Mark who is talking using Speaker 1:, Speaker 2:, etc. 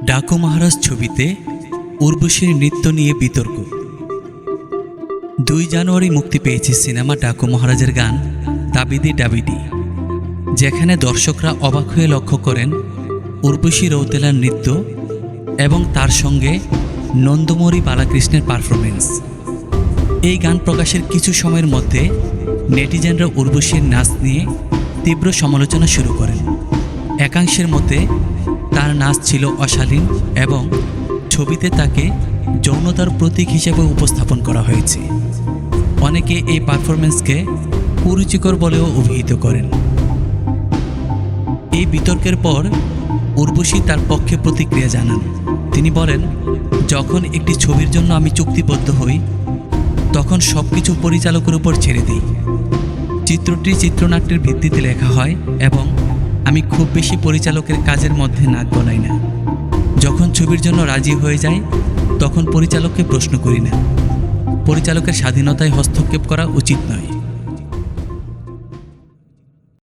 Speaker 1: ডাকু মহারাজ ছবিতে উর্বশীর নৃত্য নিয়ে বিতর্ক। 2 জানুয়ারি মুক্তি পেয়েছে সিনেমা ডাকু মহারাজের গান দাবিদি ডাবিডি, যেখানে দর্শকরা অবাক হয়ে লক্ষ্য করেন উর্বশী রৌতেলার নৃত্য এবং তার সঙ্গে নন্দমুরি বালাকৃষ্ণের পারফরমেন্স। এই গান প্রকাশের কিছু সময়ের মধ্যে নেটিজেনরা উর্বশীর নাচ নিয়ে তীব্র সমালোচনা শুরু করেন। একাংশের মতে তার নাচ ছিল অশালীন এবং ছবিতে তাকে যৌনতার প্রতীক হিসেবে উপস্থাপন করা হয়েছে। অনেকে এই পারফরমেন্সকে কুরুচিকর বলেও অভিহিত করেন। এই বিতর্কের পর উর্বশী তার পক্ষে প্রতিক্রিয়া জানান। তিনি বলেন, যখন একটি ছবির জন্য আমি চুক্তিবদ্ধ হই তখন সব কিছু পরিচালকের উপর ছেড়ে দিই। চিত্রটি চিত্রনাট্যের ভিত্তিতে লেখা হয় এবং আমি খুব বেশি পরিচালকের কাজের মধ্যে নাক গলাই না। যখন ছবির জন্য রাজি হয়ে যাই তখন পরিচালককে প্রশ্ন করি না। পরিচালকের স্বাধীনতায় হস্তক্ষেপ করা উচিত নয়।